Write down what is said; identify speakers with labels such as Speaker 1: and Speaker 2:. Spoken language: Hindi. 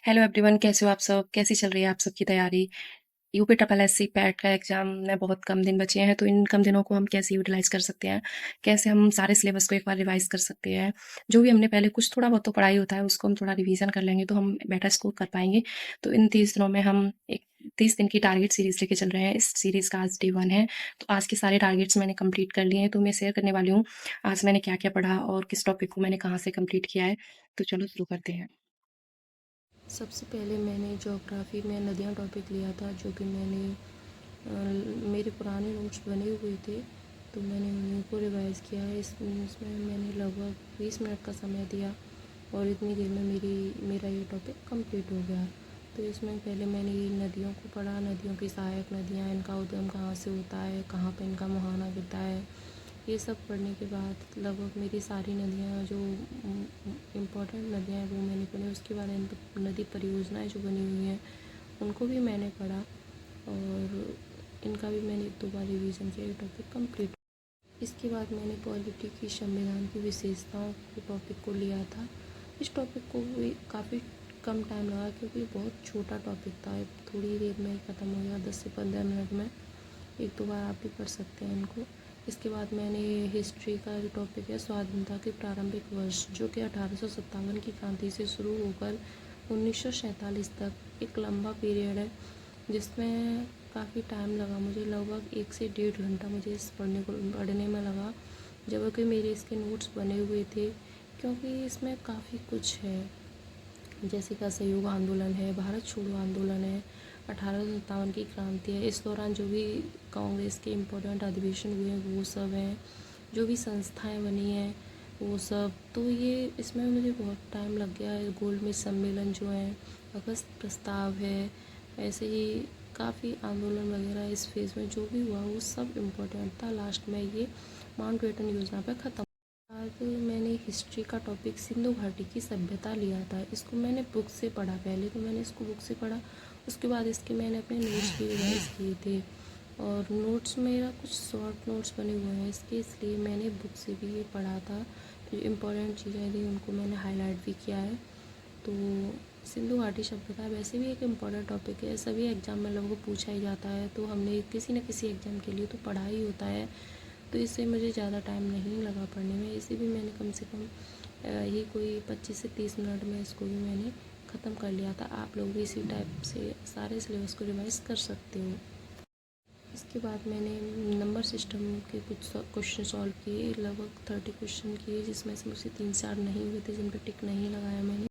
Speaker 1: हेलो एवरीवन, कैसे हो आप सब? कैसी चल रही है आप सबकी तैयारी? यूपी ट्रिपल एससी पैट का एग्ज़ाम में बहुत कम दिन बचे हैं, तो इन कम दिनों को हम कैसे यूटिलाइज़ कर सकते हैं? कैसे हम सारे सिलेबस को एक बार रिवाइज़ कर सकते हैं? जो भी हमने पहले कुछ थोड़ा बहुत तो पढ़ाई होता है, उसको हम थोड़ा रिवीज़न कर लेंगे, तो हम बेटर स्कोर कर पाएँगे। तो इन 30 दिनों में हम एक 30 दिन की टारगेट सीरीज़ लेके चल रहे हैं। इस सीरीज़ का आज डे 1 है। तो आज के सारे टारगेट्स मैंने कंप्लीट कर लिए हैं, तो मैं शेयर करने वाली हूँ, आज मैंने क्या-क्या पढ़ा और किस टॉपिक को मैंने कहाँ से कंप्लीट किया है। तो चलो शुरू करते हैं। सबसे पहले मैंने ज्योग्राफ़ी में नदियाँ टॉपिक लिया था, जो कि मेरे पुराने नोट्स बने हुए थे, तो मैंने उन्हीं को रिवाइज़ किया है। इसमें मैंने लगभग 20 मिनट का समय दिया और इतनी देर में मेरा ये टॉपिक कंप्लीट हो गया। तो इसमें पहले मैंने ये नदियों को पढ़ा, नदियों की सहायक नदियाँ, इनका उद्गम कहाँ से होता है, कहाँ पे इनका मुहाना गिरता है। ये सब पढ़ने के बाद लगभग मेरी सारी नदियाँ जो इम्पोर्टेंट नदियाँ हैं वो मैंने पढ़ी। उसके बाद नदी परियोजनाएँ जो बनी हुई हैं उनको भी मैंने पढ़ा और इनका भी मैंने 1-2 बार रिवीजन किया। ये टॉपिक कंप्लीट। इसके बाद मैंने पॉलिटी की संविधान की विशेषताओं के टॉपिक को लिया था। इस टॉपिक को भी काफ़ी कम टाइम लगा, क्योंकि बहुत छोटा टॉपिक था, थोड़ी देर में ख़त्म हो गया, 10 से 15 मिनट में। 1-2 बार आप भी पढ़ सकते हैं इनको। इसके बाद मैंने हिस्ट्री का जो टॉपिक है, स्वाधीनता के प्रारंभिक वर्ष, जो कि 1857 की क्रांति से शुरू होकर 1947 तक एक लंबा पीरियड है, जिसमें काफ़ी टाइम लगा मुझे। लगभग 1 से 1.5 घंटा मुझे इस पढ़ने में लगा, जबकि मेरे इसके नोट्स बने हुए थे, क्योंकि इसमें काफ़ी कुछ है, जैसे कि असहयोग आंदोलन है, भारत छोड़ो आंदोलन है, 1857 की क्रांति है। इस दौरान जो भी कांग्रेस के इम्पोर्टेंट अधिवेशन हुए हैं वो सब हैं, जो भी संस्थाएं बनी हैं वो सब। तो ये इसमें मुझे बहुत टाइम लग गया है। गोलमेज सम्मेलन जो है, अगस्त प्रस्ताव है, ऐसे ही काफ़ी आंदोलन वगैरह इस फेज़ में जो भी हुआ वो सब इम्पोर्टेंट था। लास्ट में ये माउंटबेटन योजना पर ख़त्म। बाद मैंने हिस्ट्री का टॉपिक सिंधु घाटी की सभ्यता लिया था। इसको मैंने बुक से पढ़ा, पहले तो मैंने इसको बुक से पढ़ा, उसके बाद इसके मैंने अपने नोट्स भी रिवाइज किए थे। और नोट्स मेरा कुछ शॉर्ट नोट्स बने हुए हैं इसके, इसलिए मैंने बुक से भी ये पढ़ा था। जो इम्पोर्टेंट चीज़ें थी उनको मैंने हाईलाइट भी किया है। तो सिंधु घाटी सभ्यता वैसे भी एक इम्पॉर्टेंट टॉपिक है, सभी एग्ज़ाम में लोगों को पूछा ही जाता है, तो हमने किसी न किसी एग्ज़ाम के लिए तो पढ़ा ही होता है। तो इससे मुझे ज़्यादा टाइम नहीं लगा पढ़ने में। इसे भी मैंने कम से कम ये कोई 25 से 30 मिनट में इसको भी मैंने ख़त्म कर लिया था। आप लोग भी इसी टाइप से सारे सिलेबस को रिवाइज़ कर सकते हो। इसके बाद मैंने नंबर सिस्टम के कुछ क्वेश्चन सॉल्व किए, लगभग 30 क्वेश्चन किए, जिसमें से मुझसे 3-4 नहीं हुए थे, जिन पर टिक नहीं लगाया मैंने।